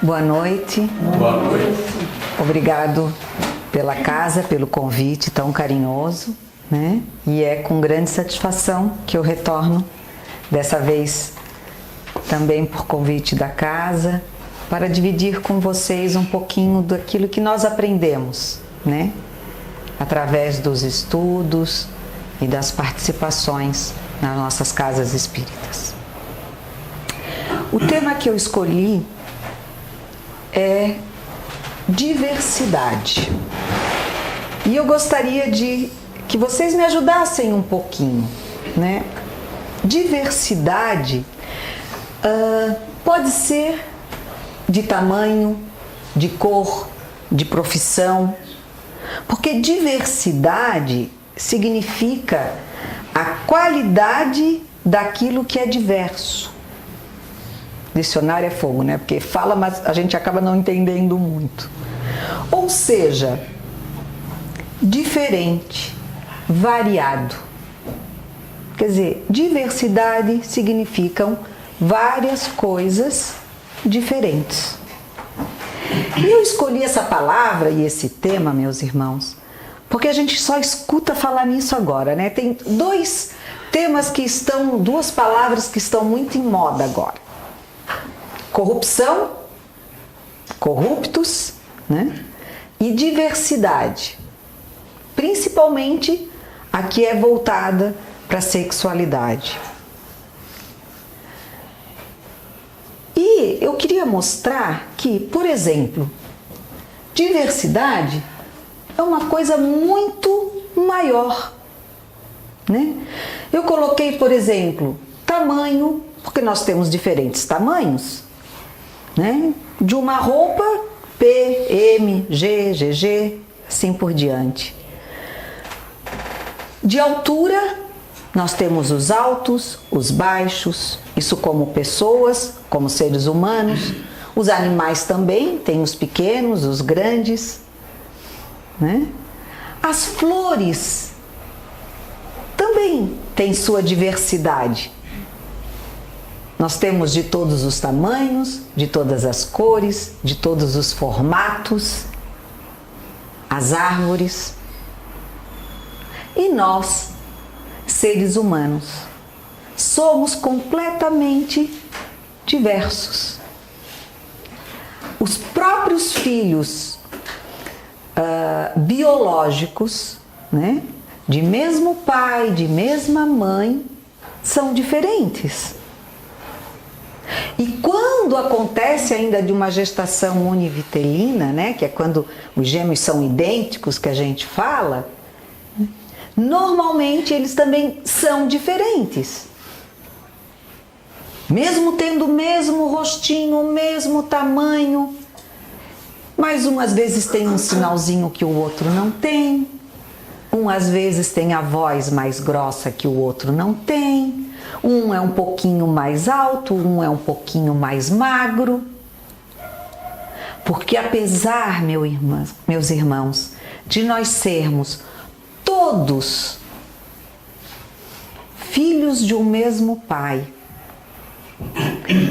Boa noite. Boa noite. Obrigado pela casa, pelo convite tão carinhoso, né? E é com grande satisfação que eu retorno, dessa vez também por convite da casa, para dividir com vocês um pouquinho daquilo que nós aprendemos, né? Através dos estudos e das participações nas nossas casas espíritas. O tema que eu escolhi é diversidade. E eu gostaria de que vocês me ajudassem um pouquinho, né? Diversidade pode ser de tamanho, de cor, de profissão, porque diversidade significa a qualidade daquilo que é diverso. Dicionário é fogo, né? Porque fala, mas a gente acaba não entendendo muito. Ou seja, diferente, variado. Quer dizer, diversidade significam várias coisas diferentes. E eu escolhi essa palavra e esse tema, meus irmãos, porque a gente só escuta falar nisso agora, né? Tem duas palavras que estão muito em moda agora. Corrupção, corruptos, né? E diversidade, principalmente a que é voltada para a sexualidade. E eu queria mostrar que, por exemplo, diversidade é uma coisa muito maior, né? Eu coloquei, por exemplo, tamanho, porque nós temos diferentes tamanhos, né? De uma roupa P, M, G, GG, assim por diante. De altura, nós temos os altos, os baixos, isso como pessoas, como seres humanos. Os animais também, tem os pequenos, os grandes, né? As flores também têm sua diversidade. Nós temos de todos os tamanhos, de todas as cores, de todos os formatos, as árvores. E nós, seres humanos, somos completamente diversos. Os próprios filhos biológicos, né, de mesmo pai, de mesma mãe, são diferentes. E quando acontece ainda de uma gestação univitelina, né, que é quando os gêmeos são idênticos, que a gente fala, normalmente eles também são diferentes. Mesmo tendo o mesmo rostinho, o mesmo tamanho, mas um às vezes tem um sinalzinho que o outro não tem, um às vezes tem a voz mais grossa que o outro não tem, um é um pouquinho mais alto, um é um pouquinho mais magro. Porque apesar, meus irmãos, de nós sermos todos filhos de um mesmo pai,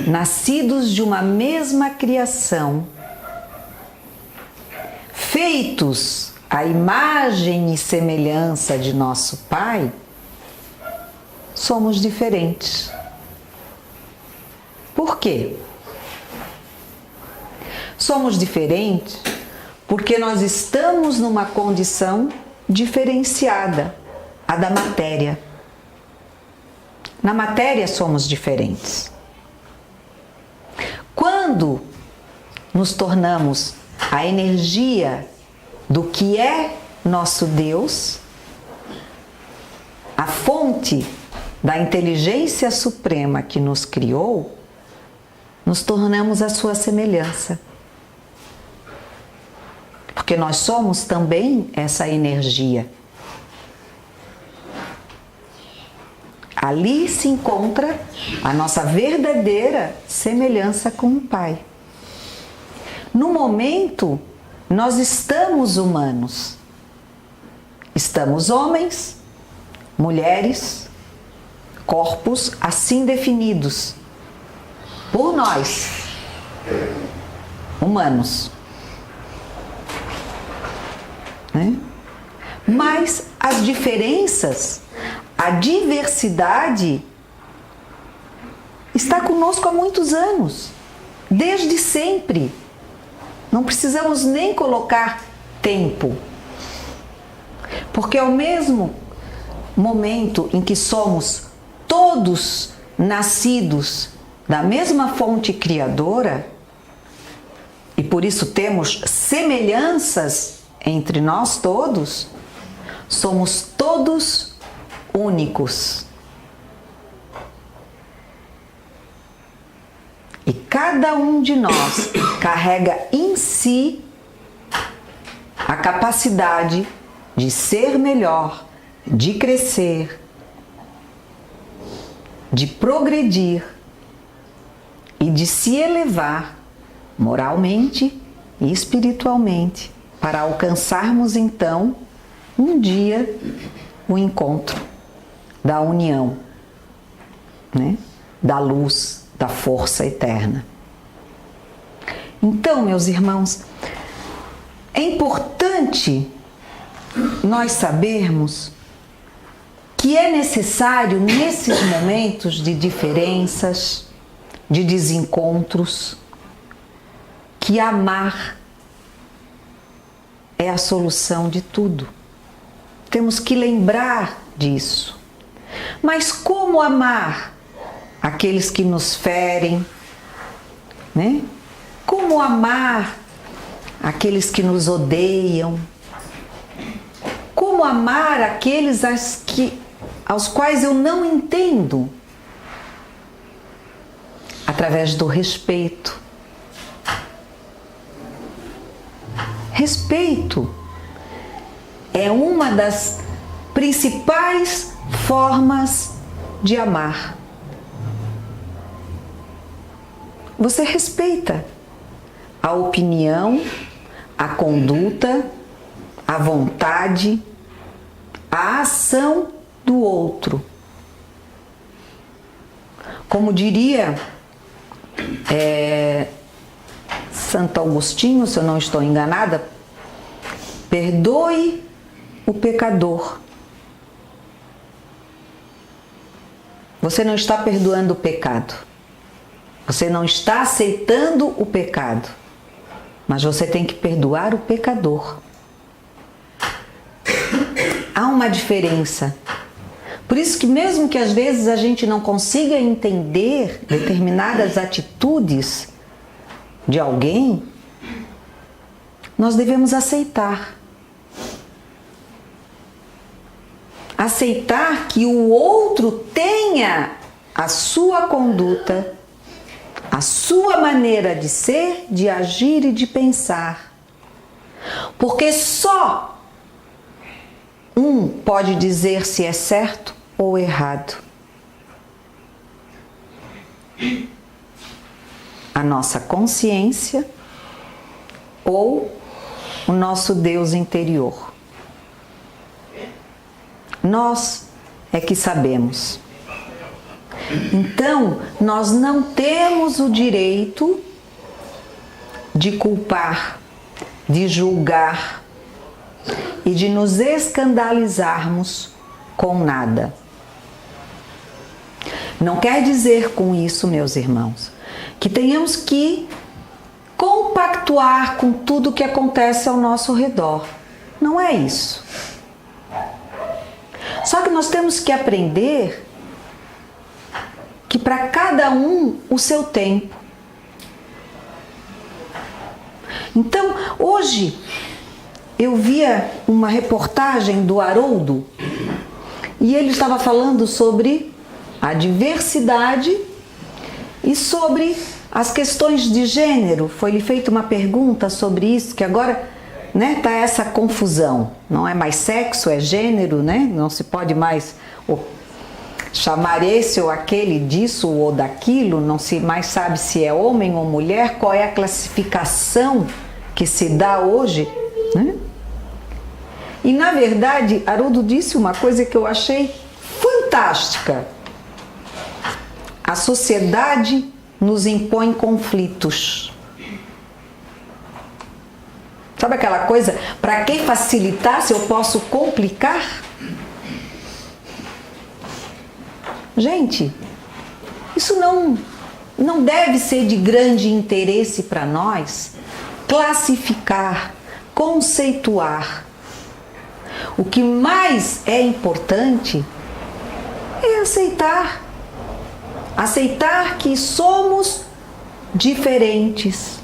nascidos de uma mesma criação, feitos à imagem e semelhança de nosso pai, somos diferentes. Por quê? Somos diferentes porque nós estamos numa condição diferenciada, a da matéria. Na matéria somos diferentes. Quando nos tornamos a energia do que é nosso Deus, a fonte da inteligência suprema que nos criou, nos tornamos a sua semelhança. Porque nós somos também essa energia. Ali se encontra a nossa verdadeira semelhança com o Pai. No momento, nós estamos humanos. Estamos homens, mulheres, corpos assim definidos por nós. humanos. Né? Mas as diferenças, a diversidade está conosco há muitos anos, desde sempre. Não precisamos nem colocar tempo, porque ao mesmo momento em que somos todos nascidos da mesma fonte criadora, e por isso temos semelhanças entre nós todos, somos todos únicos. E cada um de nós carrega em si a capacidade de ser melhor, de crescer, de progredir e de se elevar moralmente e espiritualmente, para alcançarmos então um dia o encontro da união, né? Da luz, da força eterna. Então, meus irmãos, é importante nós sabermos que é necessário, nesses momentos de diferenças, de desencontros, que amar é a solução de tudo. Temos que lembrar disso. Mas como amar aqueles que nos ferem, né? Como amar aqueles que nos odeiam? Como amar aqueles aos quais eu não entendo? Através do respeito. Respeito é uma das principais formas de amar. Você respeita a opinião, a conduta, a vontade, a ação do outro. Como diria Santo Agostinho, se eu não estou enganada, perdoe o pecador. Você não está perdoando o pecado. Você não está aceitando o pecado. Mas você tem que perdoar o pecador. Há uma diferença. Por isso que mesmo que às vezes a gente não consiga entender determinadas atitudes de alguém, nós devemos aceitar. Aceitar que o outro tenha a sua conduta, a sua maneira de ser, de agir e de pensar. Porque só um pode dizer se é certo ou errado. A nossa consciência ou o nosso Deus interior. Nós é que sabemos. Então, nós não temos o direito de culpar, de julgar e de nos escandalizarmos com nada. Não quer dizer com isso, meus irmãos, que tenhamos que compactuar com tudo que acontece ao nosso redor. Não é isso. Só que nós temos que aprender que para cada um o seu tempo. Então, hoje eu via uma reportagem do Haroldo e ele estava falando sobre a diversidade e sobre as questões de gênero. Foi-lhe feita uma pergunta sobre isso, que agora tá essa confusão. Não é mais sexo, é gênero, né? Não se pode mais chamar esse ou aquele disso ou daquilo, não se mais sabe se é homem ou mulher, qual é a classificação que se dá hoje, né? E na verdade, Haroldo disse uma coisa que eu achei fantástica. A sociedade nos impõe conflitos. Sabe aquela coisa, para que facilitar se eu posso complicar? Gente, isso não deve ser de grande interesse para nós classificar, conceituar. O que mais é importante é aceitar. Aceitar que somos diferentes.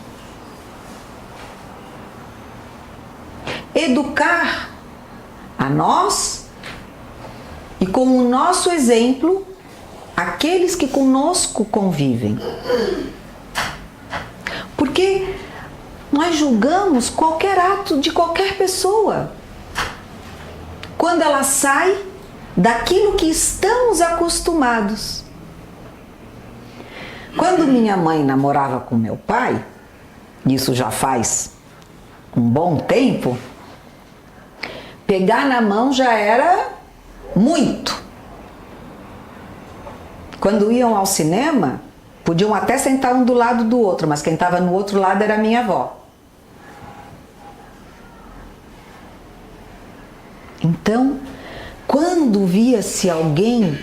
Educar a nós e, com o nosso exemplo, aqueles que conosco convivem. Porque nós julgamos qualquer ato de qualquer pessoa quando ela sai daquilo que estamos acostumados. Quando minha mãe namorava com meu pai, isso já faz um bom tempo, pegar na mão já era muito. Quando iam ao cinema, podiam até sentar um do lado do outro, mas quem estava no outro lado era a minha avó. Então, quando via-se alguém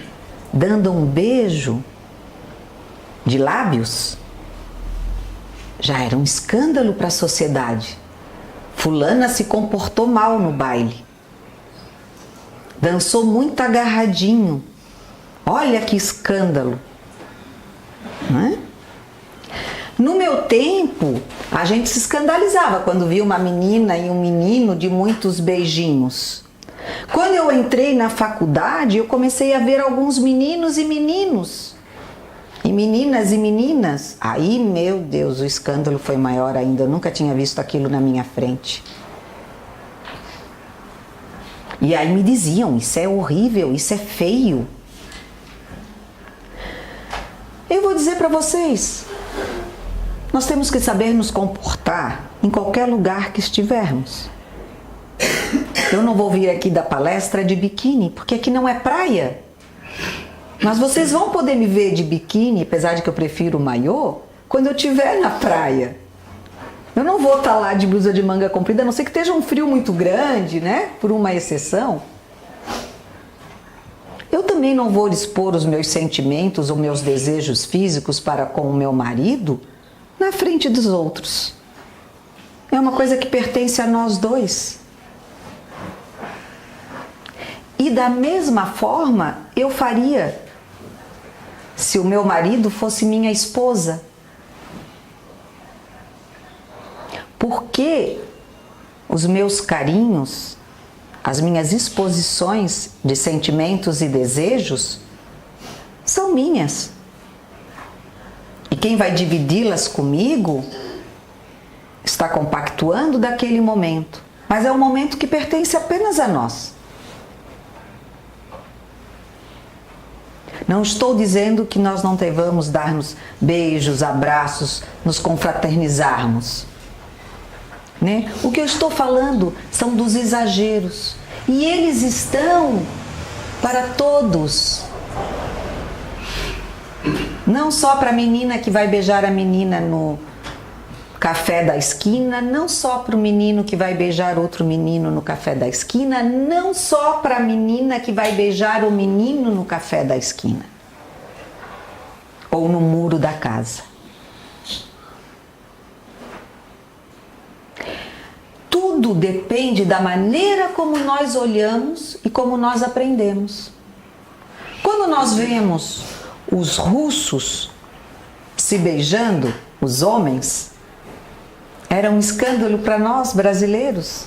dando um beijo de lábios, já era um escândalo para a sociedade. Fulana se comportou mal no baile. Dançou muito agarradinho. Olha que escândalo. Não é? No meu tempo, a gente se escandalizava quando via uma menina e um menino de muitos beijinhos. Quando eu entrei na faculdade, eu comecei a ver alguns meninos e meninos. E meninas e meninas. Aí, meu Deus, o escândalo foi maior ainda. Eu nunca tinha visto aquilo na minha frente. E aí me diziam, isso é horrível, isso é feio. Eu vou dizer para vocês, nós temos que saber nos comportar em qualquer lugar que estivermos. Eu não vou vir aqui dar palestra de biquíni, porque aqui não é praia. Mas vocês vão poder me ver de biquíni, apesar de que eu prefiro maiô, quando eu estiver na praia. Eu não vou estar lá de blusa de manga comprida, a não ser que esteja um frio muito grande, né? Por uma exceção. Eu também não vou expor os meus sentimentos ou meus desejos físicos para com o meu marido na frente dos outros. É uma coisa que pertence a nós dois. E da mesma forma eu faria se o meu marido fosse minha esposa. Porque os meus carinhos, as minhas exposições de sentimentos e desejos são minhas. E quem vai dividi-las comigo está compactuando daquele momento. Mas é um momento que pertence apenas a nós. Não estou dizendo que nós não devamos dar-nos beijos, abraços, nos confraternizarmos. Né? O que eu estou falando são dos exageros. E eles estão para todos. Não só para a menina que vai beijar a menina no café da esquina, não só para o menino que vai beijar outro menino no café da esquina, não só para a menina que vai beijar o menino no café da esquina ou no muro da casa. Tudo depende da maneira como nós olhamos e como nós aprendemos. Quando nós vemos os russos se beijando, os homens, era um escândalo para nós brasileiros,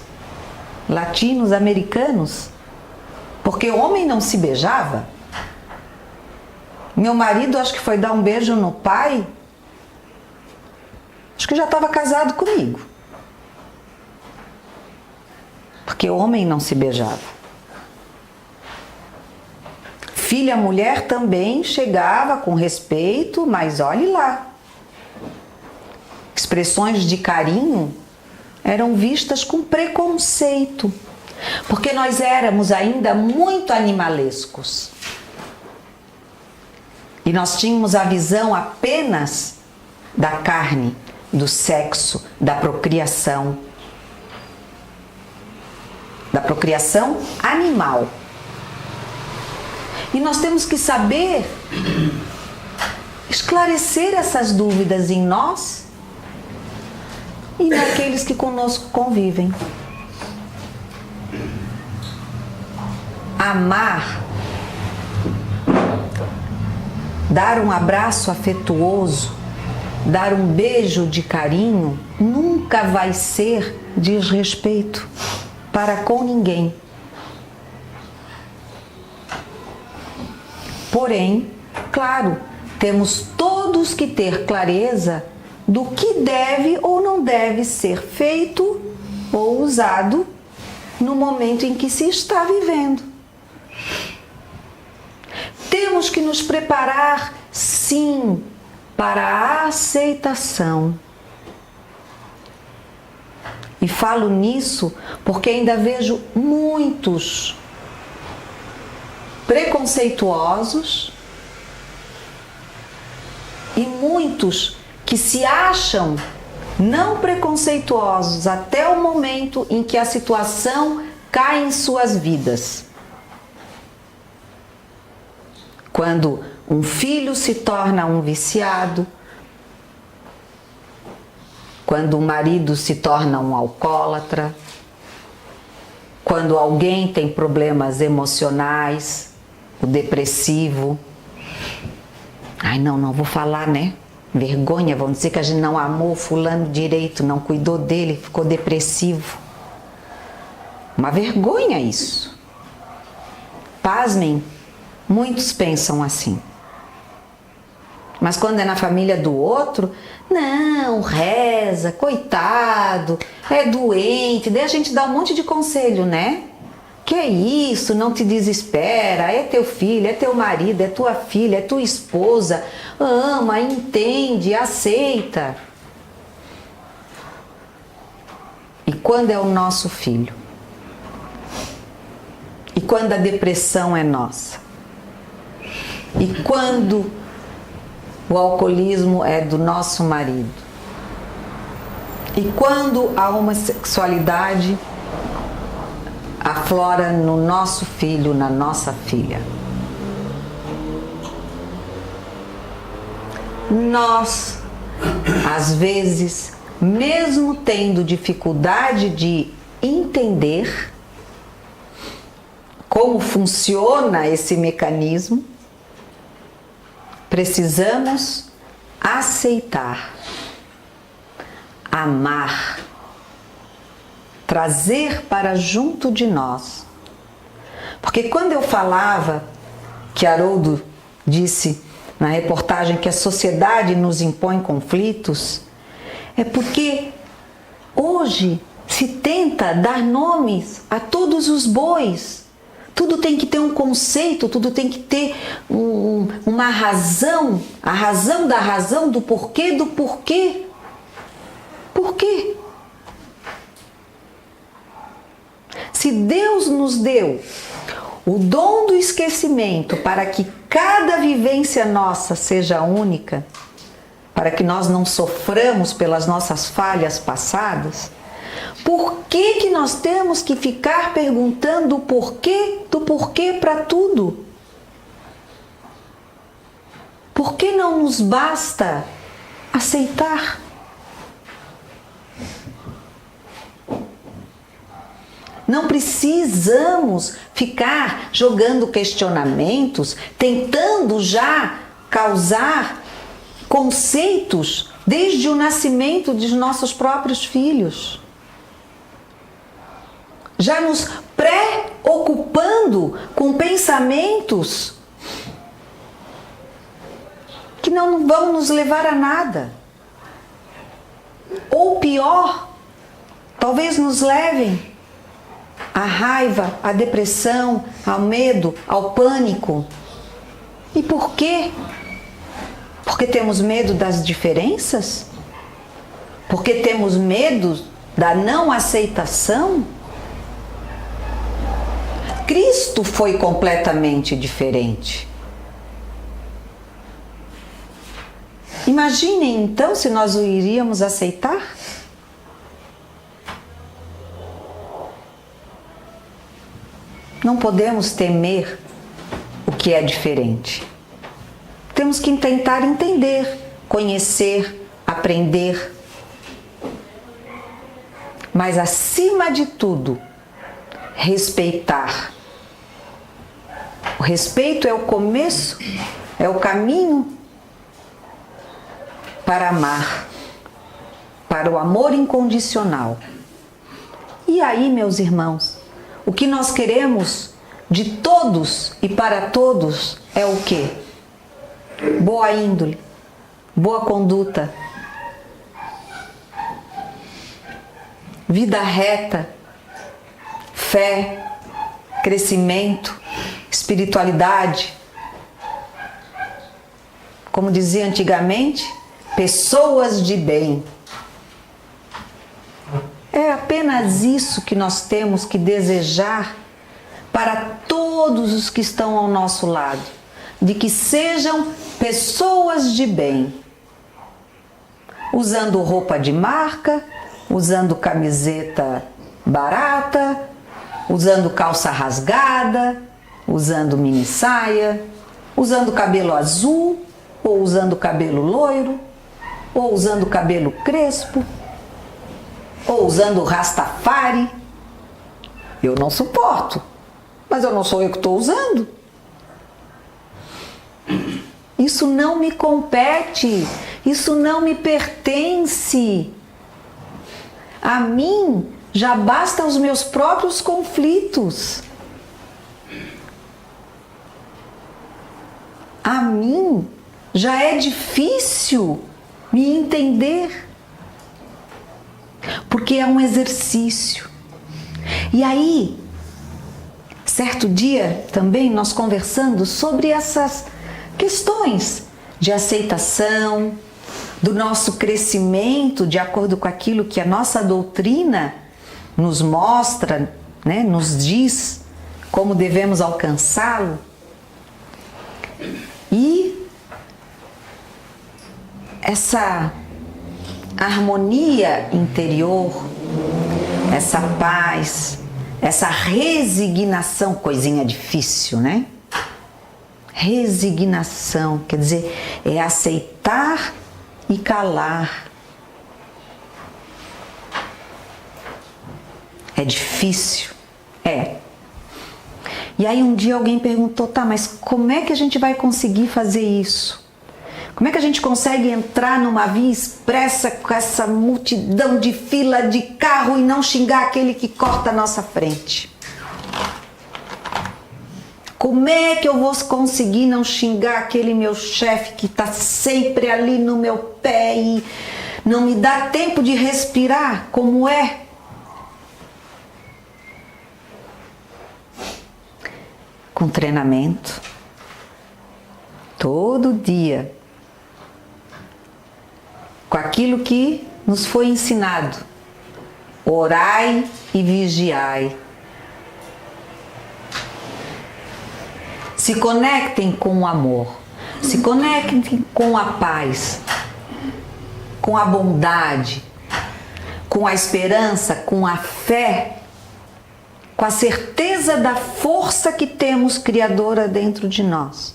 latinos, americanos, porque homem não se beijava. Meu marido acho que foi dar um beijo no pai, acho que já estava casado comigo, porque homem não se beijava. Filha, mulher também chegava com respeito, mas olhe lá. Expressões de carinho eram vistas com preconceito, porque nós éramos ainda muito animalescos. E nós tínhamos a visão apenas da carne, do sexo, da procriação. da procriação animal. E nós temos que saber esclarecer essas dúvidas em nós e naqueles que conosco convivem. Amar, dar um abraço afetuoso, dar um beijo de carinho, nunca vai ser desrespeito para com ninguém. Porém, claro, temos todos que ter clareza do que deve ou não deve ser feito ou usado no momento em que se está vivendo. Temos que nos preparar, sim, para a aceitação. E falo nisso porque ainda vejo muitos preconceituosos e muitos que se acham não preconceituosos até o momento em que a situação cai em suas vidas. Quando um filho se torna um viciado, quando o marido se torna um alcoólatra, quando alguém tem problemas emocionais, o depressivo. Ai, não vou falar, né? Vergonha, vão dizer que a gente não amou fulano direito, não cuidou dele, ficou depressivo. Uma vergonha isso. Pasmem, muitos pensam assim. Mas quando é na família do outro, não, reza, coitado, é doente, daí a gente dá um monte de conselho, né? Que é isso, não te desespera, é teu filho, é teu marido, é tua filha, é tua esposa, ama, entende, aceita. E quando é o nosso filho? E quando a depressão é nossa? E quando o alcoolismo é do nosso marido? E quando a homossexualidade aflora no nosso filho, na nossa filha? Nós, às vezes, mesmo tendo dificuldade de entender como funciona esse mecanismo, precisamos aceitar, amar, trazer para junto de nós. Porque quando eu falava que Haroldo disse na reportagem que a sociedade nos impõe conflitos, é porque hoje se tenta dar nomes a todos os bois. Tudo tem que ter um conceito, tudo tem que ter uma razão, a razão da razão, do porquê do porquê. Por quê? Se Deus nos deu o dom do esquecimento para que cada vivência nossa seja única, para que nós não soframos pelas nossas falhas passadas, por que nós temos que ficar perguntando o porquê do porquê para tudo? Por que não nos basta aceitar? Não precisamos ficar jogando questionamentos, tentando já causar conceitos desde o nascimento de nossos próprios filhos. Já nos preocupando com pensamentos que não vão nos levar a nada. Ou pior, talvez nos levem à raiva, à depressão, ao medo, ao pânico. E por quê? Porque temos medo das diferenças? Porque temos medo da não aceitação? Cristo foi completamente diferente. Imaginem então se nós o iríamos aceitar? Não podemos temer o que é diferente. Temos que tentar entender, conhecer, aprender. Mas, acima de tudo, respeitar. O respeito é o começo, é o caminho para amar, para o amor incondicional. E aí, meus irmãos, o que nós queremos de todos e para todos é o quê? Boa índole, boa conduta, vida reta, fé, crescimento, espiritualidade. Como dizia antigamente, pessoas de bem. É apenas isso que nós temos que desejar para todos os que estão ao nosso lado, de que sejam pessoas de bem, usando roupa de marca, usando camiseta barata, usando calça rasgada, usando mini saia, usando cabelo azul, ou usando cabelo loiro, ou usando cabelo crespo, ou usando rastafari. Eu não suporto, mas eu não sou eu que estou usando. Isso não me compete, isso não me pertence. A mim já bastam os meus próprios conflitos. A mim já é difícil me entender, porque é um exercício. E aí, certo dia também nós conversando sobre essas questões de aceitação, do nosso crescimento de acordo com aquilo que a nossa doutrina nos mostra, né, nos diz como devemos alcançá-lo. E essa harmonia interior, essa paz, essa resignação, coisinha difícil, né? Resignação, quer dizer, é aceitar e calar. É difícil? É. E aí um dia alguém perguntou, tá, mas como é que a gente vai conseguir fazer isso? Como é que a gente consegue entrar numa via expressa com essa multidão de fila de carro e não xingar aquele que corta a nossa frente? Como é que eu vou conseguir não xingar aquele meu chefe que está sempre ali no meu pé e não me dá tempo de respirar? Como é? Com treinamento, todo dia, com aquilo que nos foi ensinado: orai e vigiai. Se conectem com o amor, se conectem com a paz, com a bondade, com a esperança, com a fé, com a certeza da força que temos criadora dentro de nós.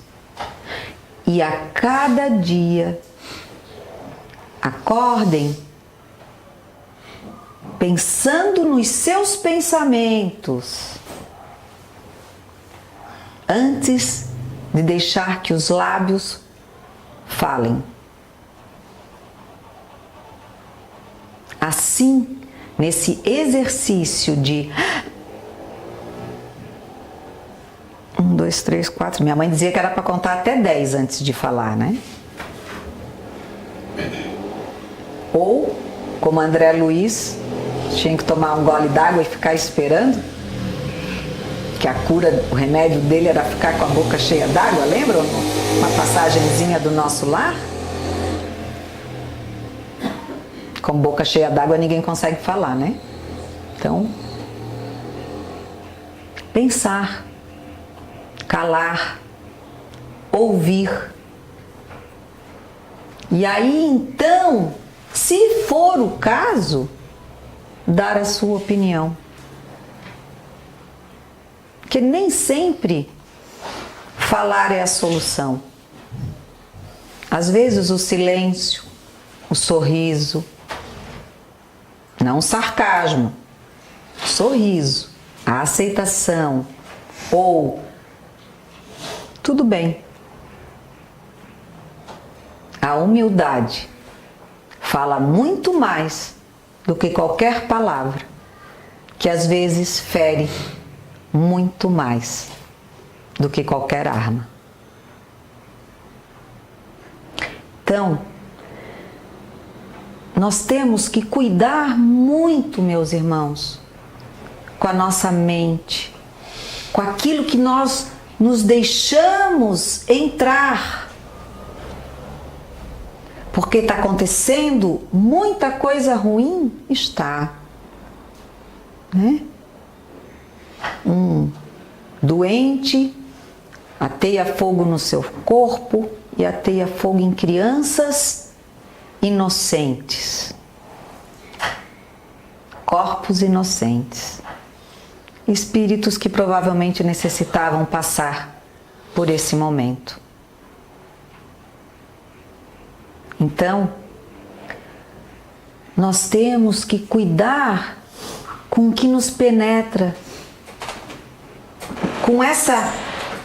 E a cada dia, acordem pensando nos seus pensamentos, antes de deixar que os lábios falem. Assim, nesse exercício de 1, 2, 3, 4. Minha mãe dizia que era para contar até 10 antes de falar, né? Ou, como André Luiz, tinha que tomar um gole d'água e ficar esperando. Que a cura, o remédio dele era ficar com a boca cheia d'água, lembram? Uma passagenzinha do Nosso Lar. Com boca cheia d'água ninguém consegue falar, né? Então, pensar, calar, ouvir. E aí então, se for o caso, dar a sua opinião. Porque nem sempre falar é a solução. Às vezes o silêncio, o sorriso, não o sarcasmo, o sorriso, a aceitação, ou tudo bem. A humildade fala muito mais do que qualquer palavra, que às vezes fere muito mais do que qualquer arma. Então, nós temos que cuidar muito, meus irmãos, com a nossa mente, com aquilo que nós nos deixamos entrar. Porque está acontecendo muita coisa ruim? Está. Né? Um doente ateia fogo no seu corpo e ateia fogo em crianças inocentes. Corpos inocentes. Espíritos que provavelmente necessitavam passar por esse momento. Então, nós temos que cuidar com o que nos penetra, com essa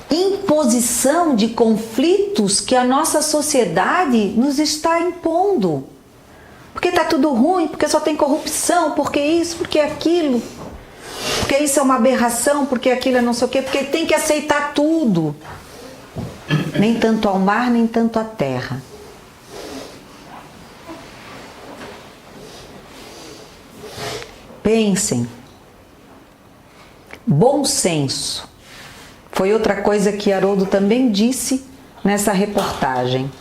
imposição de conflitos que a nossa sociedade nos está impondo. Porque está tudo ruim, porque só tem corrupção, porque isso, porque aquilo, porque isso é uma aberração, porque aquilo é não sei o quê, porque tem que aceitar tudo. Nem tanto ao mar, nem tanto à terra. Pensem. Bom senso. Foi outra coisa que Haroldo também disse nessa reportagem.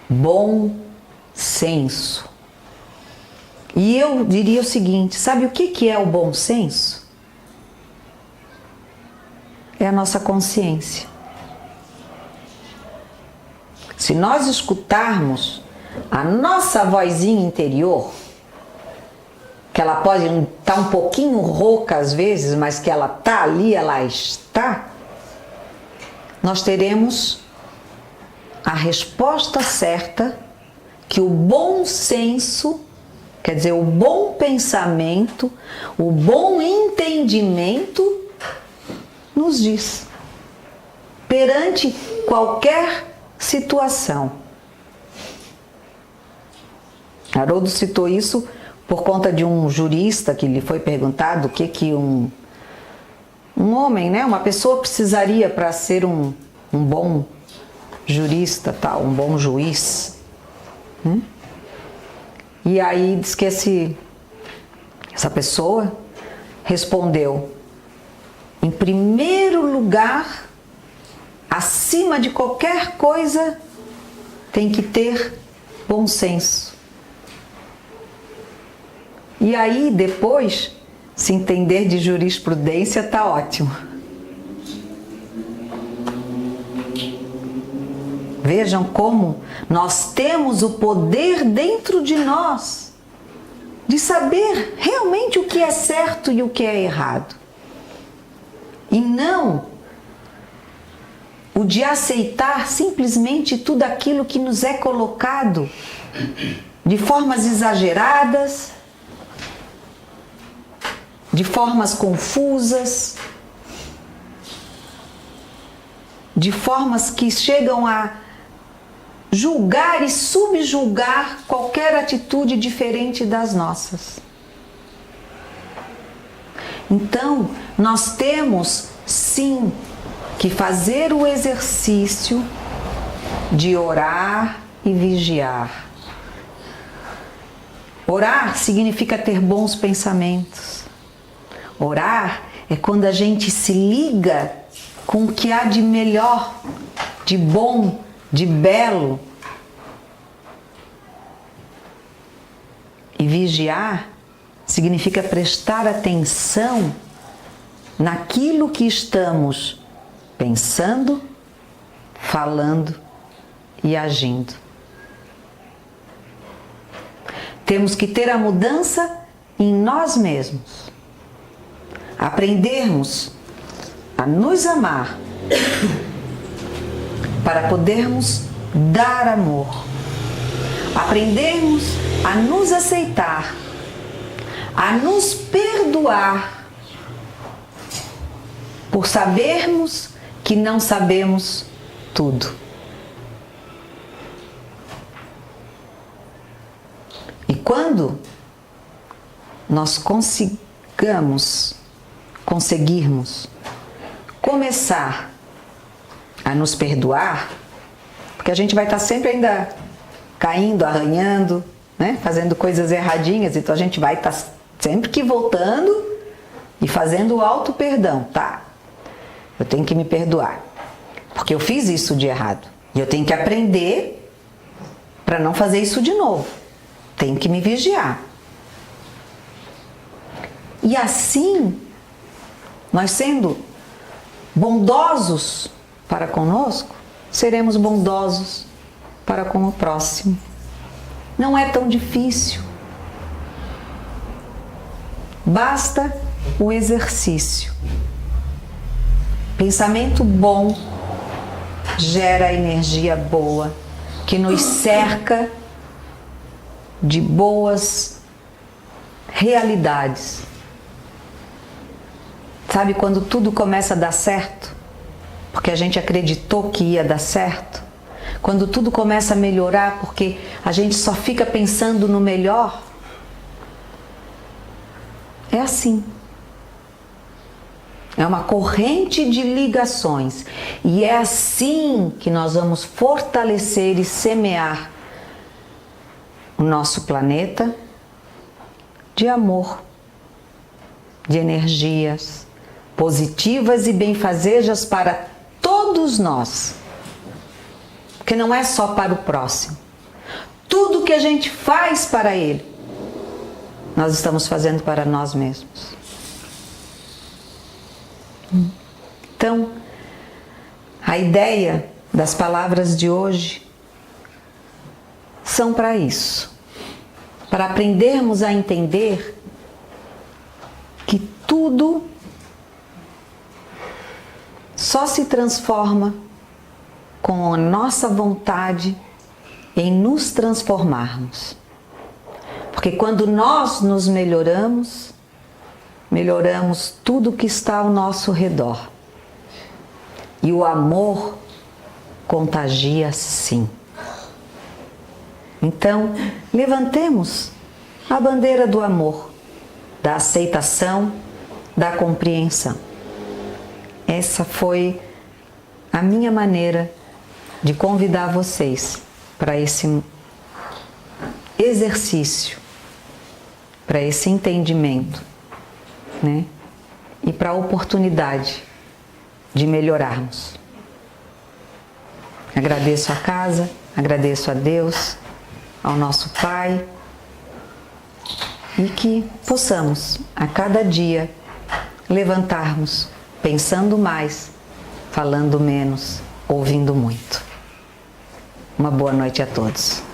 Bom senso. E eu diria o seguinte, sabe o que é o bom senso? É a nossa consciência. Se nós escutarmos a nossa vozinha interior, que ela pode estar um pouquinho rouca às vezes, mas que ela está ali, ela está, nós teremos a resposta certa que o bom senso, quer dizer, o bom pensamento, o bom entendimento nos diz perante qualquer situação. Haroldo citou isso por conta de um jurista que lhe foi perguntado o que um homem, né, uma pessoa precisaria para ser um bom jurista, tal, um bom juiz. E aí diz que essa pessoa respondeu: em primeiro lugar, acima de qualquer coisa, tem que ter bom senso. E aí, depois, se entender de jurisprudência, tá ótimo. Vejam como nós temos o poder dentro de nós de saber realmente o que é certo e o que é errado. E não o de aceitar simplesmente tudo aquilo que nos é colocado de formas exageradas, de formas confusas, de formas que chegam a julgar e subjulgar qualquer atitude diferente das nossas. Então, nós temos sim que fazer o exercício de orar e vigiar. Orar significa ter bons pensamentos. Orar é quando a gente se liga com o que há de melhor, de bom, de belo. E vigiar significa prestar atenção naquilo que estamos pensando, falando e agindo. Temos que ter a mudança em nós mesmos. aprendermos a nos amar, para podermos dar amor, aprendermos a nos aceitar, a nos perdoar, por sabermos que não sabemos tudo. E quando nós conseguirmos começar a nos perdoar, porque a gente vai estar sempre ainda caindo, arranhando, né? Fazendo coisas erradinhas, então a gente vai estar sempre que voltando e fazendo o auto-perdão, tá? Eu tenho que me perdoar, porque eu fiz isso de errado. E eu tenho que aprender para não fazer isso de novo. Tenho que me vigiar. E assim, nós sendo bondosos para conosco, seremos bondosos para com o próximo. Não é tão difícil. Basta o exercício. Pensamento bom gera energia boa, que nos cerca de boas realidades. Sabe quando tudo começa a dar certo? Porque a gente acreditou que ia dar certo? Quando tudo começa a melhorar porque a gente só fica pensando no melhor? É assim. É uma corrente de ligações. E é assim que nós vamos fortalecer e semear o nosso planeta de amor, de energias positivas e benfazejas para todos nós. Porque não é só para o próximo. Tudo que a gente faz para ele, nós estamos fazendo para nós mesmos. Então, a ideia das palavras de hoje são para isso. Para aprendermos a entender que tudo só se transforma com a nossa vontade em nos transformarmos. Porque quando nós nos melhoramos, melhoramos tudo que está ao nosso redor. E o amor contagia sim. Então, levantemos a bandeira do amor, da aceitação, da compreensão. Essa foi a minha maneira de convidar vocês para esse exercício, para esse entendimento, né? E para a oportunidade de melhorarmos. Agradeço a casa, agradeço a Deus, ao nosso Pai, e que possamos a cada dia levantarmos pensando mais, falando menos, ouvindo muito. Uma boa noite a todos.